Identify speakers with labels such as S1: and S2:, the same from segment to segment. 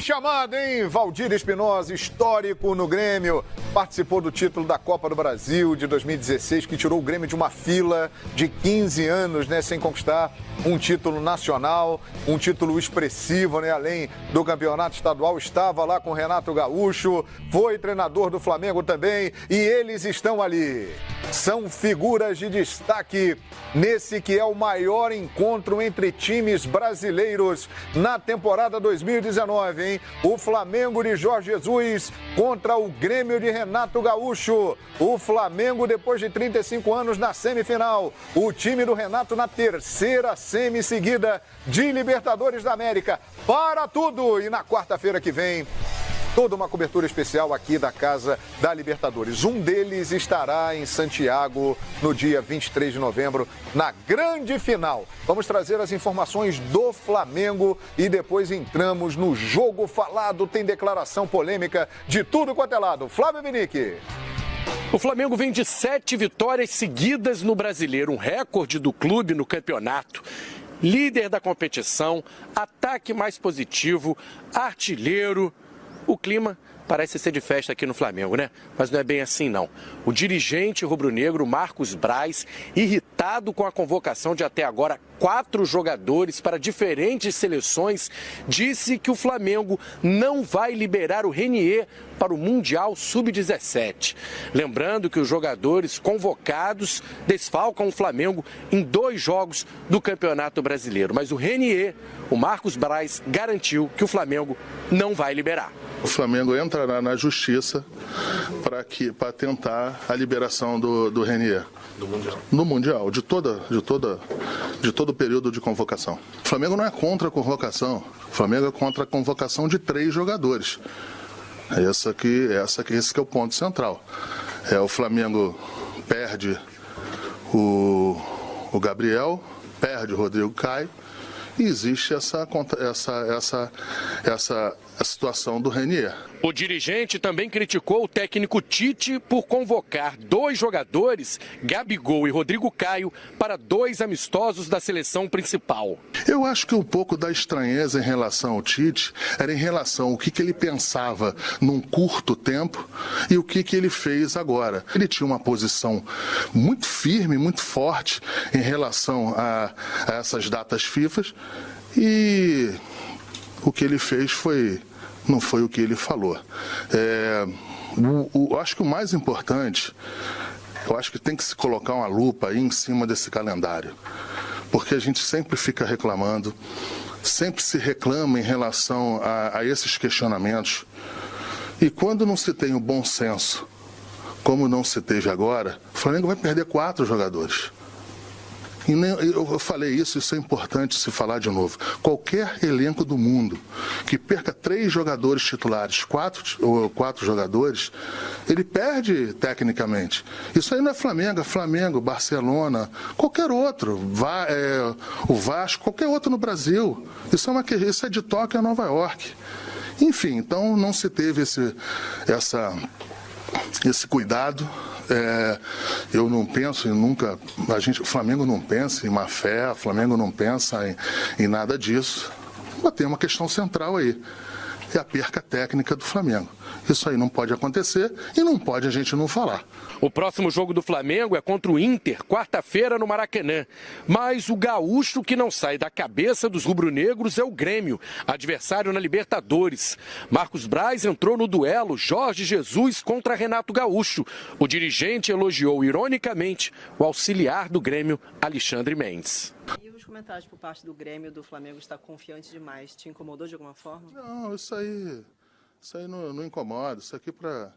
S1: chamada, hein? Valdir Espinosa, histórico no Grêmio. Participou do título da Copa do Brasil de 2016, que tirou o Grêmio de uma fila de 15 anos, né? Sem conquistar um título nacional, um título expressivo, né? Além do campeonato estadual, estava lá com o Renato Gaúcho, foi treinador do Flamengo também, e eles estão ali. São figuras de destaque nesse que é o maior encontro entre times brasileiros na temporada 2019, hein? O Flamengo de Jorge Jesus contra o Grêmio de Renato Gaúcho. O Flamengo, depois de 35 anos, na semifinal. O time do Renato na terceira semi seguida de Libertadores da América. Para tudo! E na quarta-feira que vem, toda uma cobertura especial aqui da Casa da Libertadores. Um deles estará em Santiago no dia 23 de novembro, na grande final. Vamos trazer as informações do Flamengo e depois entramos no jogo falado. Tem declaração polêmica de tudo quanto é lado. Flávio Vinick.
S2: O Flamengo vem de 7 vitórias seguidas no Brasileiro, um recorde do clube no campeonato. Líder da competição, ataque mais positivo, artilheiro. O clima parece ser de festa aqui no Flamengo, né? Mas não é bem assim, não. O dirigente rubro-negro Marcos Braz, irritado com a convocação de até agora 4 jogadores para diferentes seleções, disse que o Flamengo não vai liberar o Renier para o Mundial Sub-17. Lembrando que os jogadores convocados desfalcam o Flamengo em 2 jogos do Campeonato Brasileiro. Mas o Renier, o Marcos Braz, garantiu que o Flamengo não vai liberar.
S3: O Flamengo entrará na justiça para tentar a liberação do Renier. No Mundial, de todo o período de convocação. O Flamengo não é contra a convocação, o Flamengo é contra a convocação de 3 jogadores. Esse que é o ponto central. O Flamengo perde o Gabriel, perde o Rodrigo Caio, e existe essa situação do Renier.
S2: O dirigente também criticou o técnico Tite por convocar 2 jogadores, Gabigol e Rodrigo Caio, para 2 amistosos da seleção principal.
S3: Eu acho que um pouco da estranheza em relação ao Tite era em relação ao que ele pensava num curto tempo e o que ele fez agora. Ele tinha uma posição muito firme, muito forte em relação a essas datas FIFA e o que ele fez não foi o que ele falou. Eu acho que o mais importante, eu acho que tem que se colocar uma lupa aí em cima desse calendário, porque a gente sempre fica reclamando, sempre se reclama em relação a esses questionamentos, e quando não se tem o bom senso, como não se teve agora, o Flamengo vai perder 4 jogadores. Eu falei isso é importante se falar de novo. Qualquer elenco do mundo que perca 3 jogadores titulares, 4 jogadores, ele perde tecnicamente. Isso aí não é Flamengo, é Flamengo, Barcelona, qualquer outro, o Vasco, qualquer outro no Brasil. Isso é de Tóquio a Nova York. Enfim, então não se teve esse cuidado. Eu não penso em nunca, o Flamengo não pensa em má fé, o Flamengo não pensa em nada disso. Mas tem uma questão central aí, é a perca técnica do Flamengo. Isso aí não pode acontecer e não pode a gente não falar.
S2: O próximo jogo do Flamengo é contra o Inter, quarta-feira no Maracanã. Mas o gaúcho que não sai da cabeça dos rubro-negros é o Grêmio, adversário na Libertadores. Marcos Braz entrou no duelo Jorge Jesus contra Renato Gaúcho. O dirigente elogiou ironicamente o auxiliar do Grêmio, Alexandre Mendes.
S4: E os comentários por parte do Grêmio do Flamengo está confiante demais, te incomodou de alguma forma?
S3: Não, isso aí não incomoda. Isso aqui para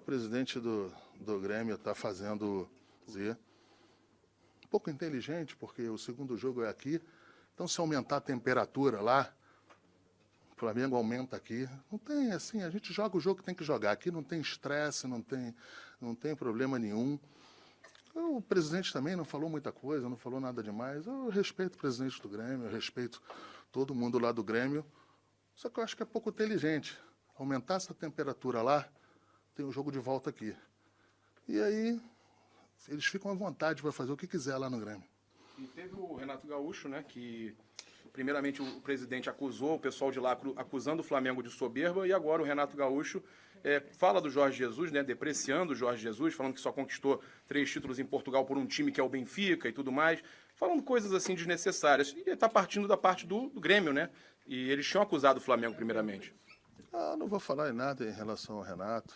S3: o presidente do Grêmio está fazendo um pouco inteligente, porque o segundo jogo é aqui. Então, se aumentar a temperatura lá, o Flamengo aumenta aqui. Não tem assim, a gente joga o jogo que tem que jogar. Aqui não tem estresse, não tem problema nenhum. O presidente também não falou muita coisa, não falou nada demais. Eu respeito o presidente do Grêmio, eu respeito todo mundo lá do Grêmio. Só que eu acho que é pouco inteligente. Aumentar essa temperatura lá, tem o jogo de volta aqui. E aí, eles ficam à vontade para fazer o que quiser lá no Grêmio.
S5: E teve o Renato Gaúcho, né, que primeiramente o presidente acusou, o pessoal de lá acusando o Flamengo de soberba, e agora o Renato Gaúcho fala do Jorge Jesus, né, depreciando o Jorge Jesus, falando que só conquistou 3 títulos em Portugal por um time que é o Benfica e tudo mais, falando coisas assim desnecessárias. E ele está partindo da parte do Grêmio, né? E eles tinham acusado o Flamengo primeiramente.
S3: Não vou falar em nada em relação ao Renato.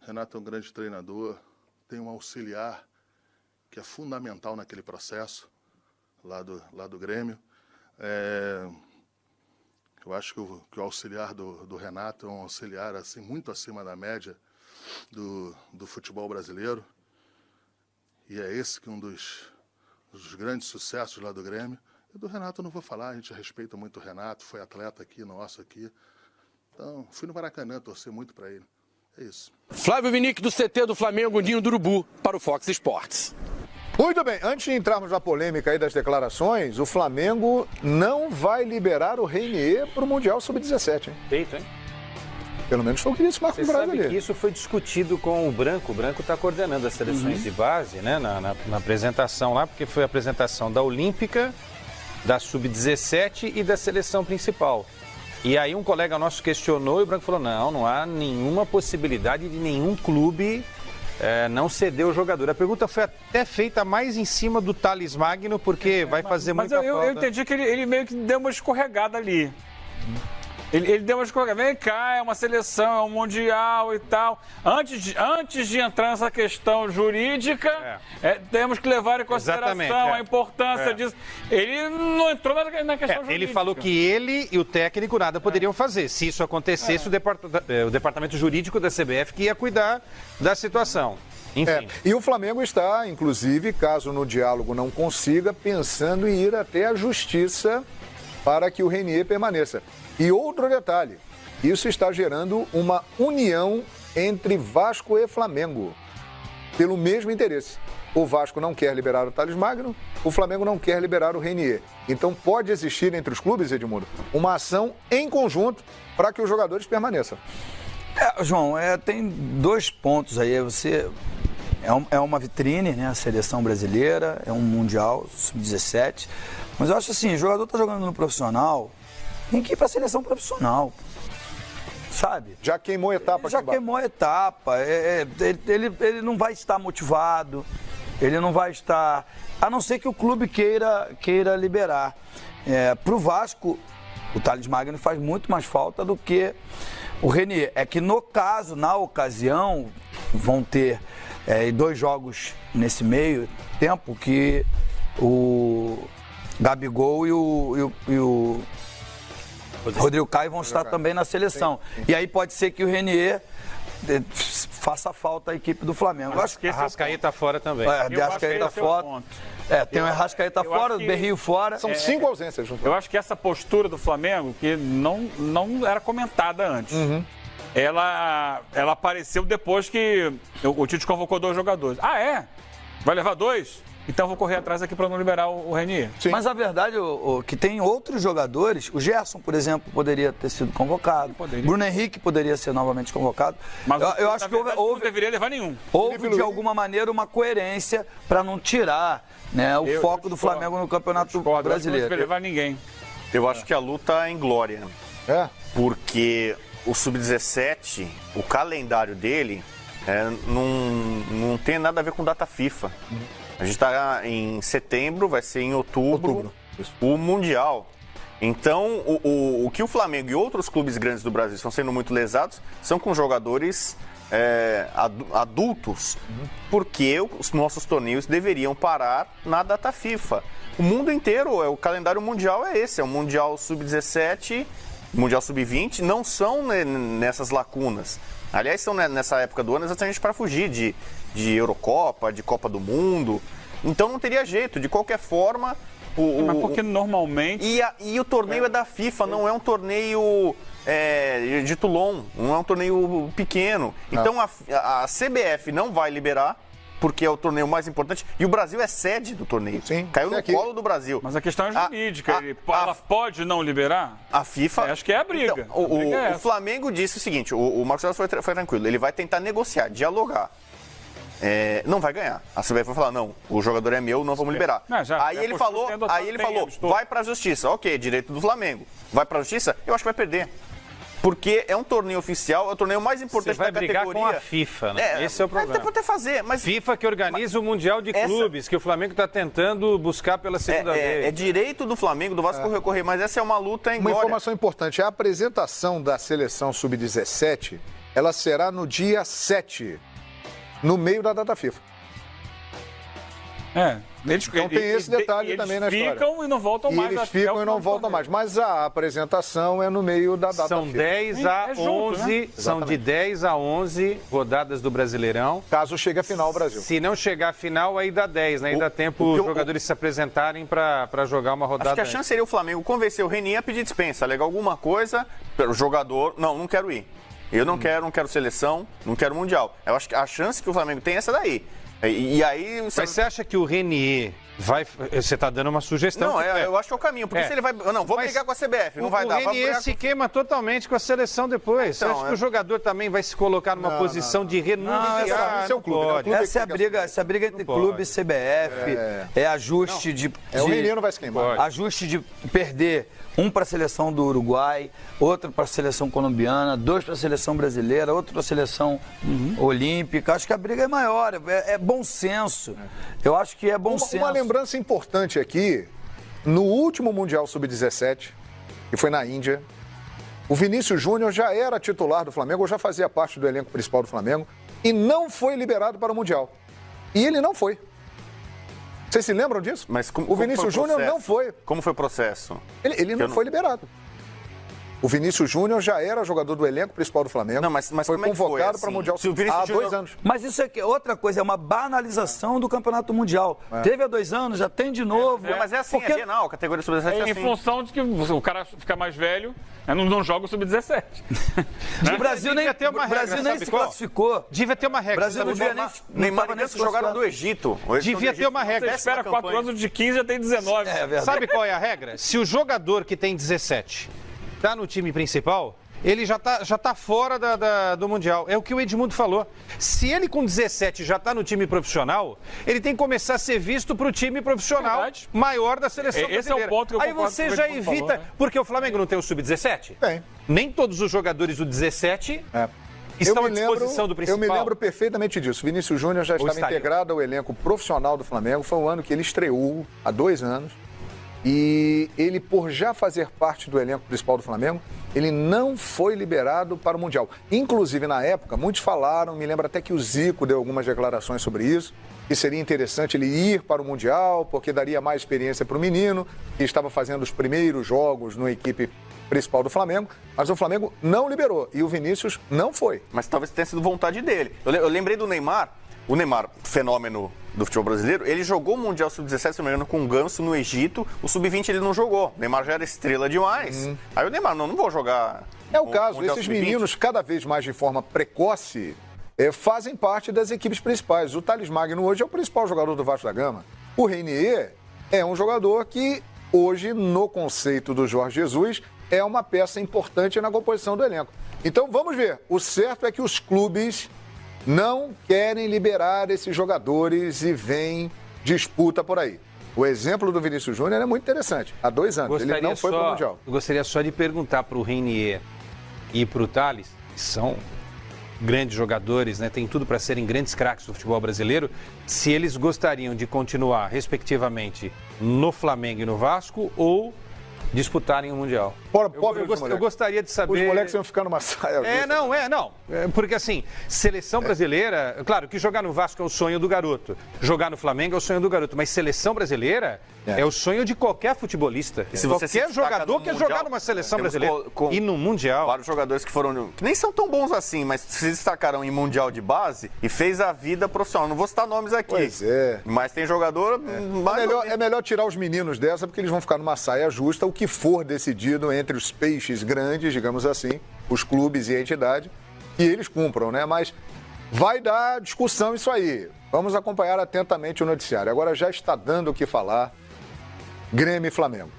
S3: Renato é um grande treinador, tem um auxiliar que é fundamental naquele processo lá do Grêmio. Eu acho que o auxiliar do Renato é um auxiliar assim, muito acima da média do futebol brasileiro. E é esse que é um dos grandes sucessos lá do Grêmio. E do Renato eu não vou falar, a gente respeita muito o Renato, foi atleta aqui, nosso aqui. Então, fui no Maracanã, torci muito para ele. É isso.
S2: Flávio Vinick, do CT do Flamengo, Ninho do Urubu, para o Fox Sports.
S1: Muito bem, antes de entrarmos na polêmica aí das declarações, o Flamengo não vai liberar o Reinier para o Mundial Sub-17, hein?
S6: Feito, hein?
S1: Pelo menos foi o que disse Marcos
S6: Você
S1: Braz
S6: sabe
S1: ali.
S6: que isso foi discutido com o Branco. O Branco está coordenando as seleções de base, né? Na apresentação lá, porque foi a apresentação da Olímpica, da Sub-17 e da seleção principal. E aí um colega nosso questionou e o Branco falou, não há nenhuma possibilidade de nenhum clube não ceder o jogador. A pergunta foi até feita mais em cima do Thales Magno, porque vai fazer muita falta.
S7: Mas eu entendi que ele meio que deu uma escorregada ali. Ele deu uma escorregada. Vem cá, é uma seleção, é um mundial e tal. Antes de entrar nessa questão jurídica, temos que levar em consideração a importância disso. Ele não entrou na questão jurídica.
S6: Ele falou que ele e o técnico nada poderiam fazer. Se isso acontecesse, o departamento jurídico da CBF que ia cuidar da situação. Enfim.
S1: E o Flamengo está, inclusive, caso no diálogo não consiga, pensando em ir até a justiça para que o Reinier permaneça. E outro detalhe, isso está gerando uma união entre Vasco e Flamengo, pelo mesmo interesse. O Vasco não quer liberar o Thales Magno, o Flamengo não quer liberar o Reinier. Então pode existir entre os clubes, Edmundo, uma ação em conjunto para que os jogadores permaneçam.
S8: João, tem 2 pontos aí. É uma vitrine, né? A seleção brasileira, é um Mundial Sub-17. Mas eu acho assim, o jogador está jogando no profissional, tem que ir para a seleção profissional, sabe?
S1: Já queimou a etapa.
S8: Já queimou a etapa. Ele não vai estar motivado, ele não vai estar... A não ser que o clube queira liberar. Para o Vasco, o Thales Magno faz muito mais falta do que o Reinier. É que na ocasião, vão ter 2 jogos nesse meio tempo que o Gabigol e o Rodrigo Caio vão estar também na seleção. Sim. E aí pode ser que o Reinier faça falta à equipe do Flamengo.
S6: Eu acho que esse Arrascaeta fora também.
S8: Arrascaeta fora. Tem o Arrascaeta fora, o Berrio fora.
S1: São 5 ausências.
S7: Eu acho que essa postura do Flamengo, que não era comentada antes, ela apareceu depois que o Tite convocou 2 jogadores. Vai levar 2? Então vou correr atrás aqui para não liberar o Reinier.
S8: Sim. Mas a verdade é que tem outros jogadores. O Gerson, por exemplo, poderia ter sido convocado. Bruno Henrique poderia ser novamente convocado.
S7: Mas
S8: eu acho que
S7: não deveria levar nenhum.
S8: Houve de alguma maneira uma coerência para não tirar, né, o foco do Flamengo no Campeonato Brasileiro.
S7: Não deveria levar ninguém.
S9: Eu acho que a luta é em glória. Porque o Sub-17, o calendário dele não tem nada a ver com data FIFA. A gente está em setembro, vai ser em outubro. O Mundial. Então, o que o Flamengo e outros clubes grandes do Brasil estão sendo muito lesados são com jogadores adultos, porque os nossos torneios deveriam parar na data FIFA. O mundo inteiro, o calendário mundial é esse, é o Mundial Sub-17, Mundial Sub-20, não são nessas lacunas. Aliás, são nessa época do ano exatamente para fugir de Eurocopa, de Copa do Mundo. Então não teria jeito, de qualquer forma...
S7: Mas porque normalmente...
S9: E o torneio é da FIFA, não é um torneio de Toulon, não é um torneio pequeno. Então a CBF não vai liberar, porque é o torneio mais importante, e o Brasil é sede do torneio.
S1: Sim,
S9: caiu no colo do Brasil.
S7: Mas a questão é jurídica, ela pode não liberar?
S9: A FIFA...
S7: acho que é a briga.
S9: Então, o Flamengo disse o seguinte, o Marcos Celso foi tranquilo, ele vai tentar negociar, dialogar. não vai ganhar. A CBF vai falar, não, o jogador é meu, não vamos liberar. Aí ele falou, vai pra justiça. Ok, direito do Flamengo. Vai pra justiça? Eu acho que vai perder. Porque é um torneio oficial, é o torneio mais importante da categoria.
S6: Você vai brigar com a FIFA, né? Esse é o problema.
S9: Até fazer, mas...
S6: FIFA que organiza o Mundial de Clubes, que o Flamengo está tentando buscar pela segunda vez.
S9: É direito do Flamengo, do Vasco recorrer, mas essa é uma luta em glória.
S1: Uma informação importante, a apresentação da seleção sub-17, ela será no dia 7, no meio da data FIFA. Então tem esse detalhe também na história.
S7: Eles ficam e não voltam mais.
S1: Eles ficam e não voltam mais. Mas a apresentação é no meio da data
S6: São
S1: FIFA.
S6: 10 a 11, né? São de 10 a 11 rodadas do Brasileirão.
S1: Caso chegue a final, o Brasil.
S6: Se não chegar a final, aí dá 10, né? Aí dá tempo os jogadores se apresentarem para jogar uma rodada.
S9: Acho que a chance seria o Flamengo convencer o Renier a pedir dispensa, alegar alguma coisa pelo jogador. Não quero ir. Eu não quero seleção, não quero mundial. Eu acho que a chance que o Flamengo tem é essa daí. E aí...
S6: Mas você acha que o Renier vai... Você está dando uma sugestão.
S9: Não, eu acho que é o caminho. Porque se ele vai... Não, vou brigar com a CBF, não vai dar.
S6: O Renier se queima totalmente com a seleção depois. Então, você acha que o jogador também vai se colocar numa posição de renunciar?
S1: Esse é o clube.
S8: Essa é a briga entre clube e CBF. É ajuste de...
S1: O Renier não vai se queimar.
S8: Ajuste de perder um para a seleção do Uruguai, outro para a seleção colombiana, 2 para a seleção brasileira, outro para a seleção olímpica. Acho que a briga é maior, é bom senso. Eu acho que é bom senso.
S1: Uma lembrança importante aqui, no último Mundial Sub-17, que foi na Índia, o Vinícius Júnior já era titular do Flamengo, ou já fazia parte do elenco principal do Flamengo, e não foi liberado para o Mundial. E ele não foi. Vocês se lembram disso?
S9: Mas
S1: o Vinícius Júnior não foi.
S9: Como foi o processo?
S1: Ele não foi liberado. O Vinícius Júnior já era jogador do elenco principal do Flamengo.
S9: Não, mas
S1: foi convocado para o Mundial há 2 anos.
S8: Mas isso é outra coisa, é uma banalização do Campeonato Mundial. Teve há 2 anos, já tem de novo.
S9: Mas é assim, é bienal, a categoria sub-17 é assim.
S7: Em função de que o cara fica mais velho, não joga o sub-17.
S8: O Brasil nem se classificou.
S6: Devia ter uma regra.
S8: O Brasil não devia nem...
S9: Neymar e Messi jogaram do Egito.
S6: Devia ter uma regra.
S7: Você espera 4 anos, de 15 já tem 19.
S6: Sabe qual é a regra? Se o jogador que tem 17 está no time principal, ele já tá fora do Mundial. É o que o Edmundo falou. Se ele com 17 já está no time profissional, ele tem que começar a ser visto para o time profissional maior da seleção brasileira.
S7: Esse é o ponto que eu
S6: concordo. Aí você já evita... Falou, né? Porque o Flamengo não tem o sub-17?
S1: Tem.
S6: Nem todos os jogadores do 17... estão à disposição do principal.
S1: Eu me lembro perfeitamente disso. Vinícius Júnior já estava integrado ao elenco profissional do Flamengo. Foi um ano que ele estreou, há 2 anos. E ele, por já fazer parte do elenco principal do Flamengo, ele não foi liberado para o Mundial. Inclusive, na época, muitos falaram, me lembro até que o Zico deu algumas declarações sobre isso, que seria interessante ele ir para o Mundial, porque daria mais experiência para o menino, que estava fazendo os primeiros jogos na equipe principal do Flamengo, mas o Flamengo não liberou e o Vinícius não foi.
S9: Mas talvez tenha sido vontade dele. Eu lembrei do Neymar. O Neymar, fenômeno do futebol brasileiro, ele jogou o Mundial Sub-17, se não me engano, com o Ganso no Egito. O Sub-20 ele não jogou. O Neymar já era estrela demais. Aí o Neymar, não vou jogar...
S1: É o caso, esses meninos, cada vez mais de forma precoce, fazem parte das equipes principais. O Thales Magno hoje é o principal jogador do Vasco da Gama. O Renier é um jogador que, hoje, no conceito do Jorge Jesus, é uma peça importante na composição do elenco. Então, vamos ver. O certo é que os clubes não querem liberar esses jogadores e vem disputa por aí. O exemplo do Vinícius Júnior é muito interessante. Há 2 anos, ele não foi para o Mundial.
S6: Eu gostaria só de perguntar para o Renier e para o Thales, que são grandes jogadores, né, tem tudo para serem grandes craques do futebol brasileiro, se eles gostariam de continuar, respectivamente, no Flamengo e no Vasco ou disputarem o Mundial. Eu gostaria de saber...
S1: Os moleques iam ficar numa saia.
S6: Não. Porque assim, seleção brasileira... Claro que jogar no Vasco é o sonho do garoto. Jogar no Flamengo é o sonho do garoto. Mas seleção brasileira é o sonho de qualquer futebolista.
S9: Se você
S6: qualquer jogador quer jogar numa seleção brasileira. E no Mundial...
S9: Vários jogadores que nem são tão bons assim, mas se destacaram em Mundial de base e fez a vida profissional. Não vou citar nomes aqui.
S1: Pois é.
S9: Mas tem jogador...
S1: É melhor tirar os meninos dessa, porque eles vão ficar numa saia justa, o que for decidido entre os peixes grandes, digamos assim, os clubes e a entidade, e eles cumpram, né? Mas vai dar discussão isso aí. Vamos acompanhar atentamente o noticiário. Agora já está dando o que falar Grêmio e Flamengo.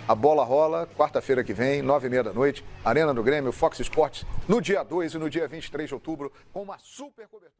S1: A bola rola, quarta-feira que vem, 9h30 da noite, Arena do Grêmio, Fox Sports, no dia 2 e no dia 23 de outubro, com uma super cobertura.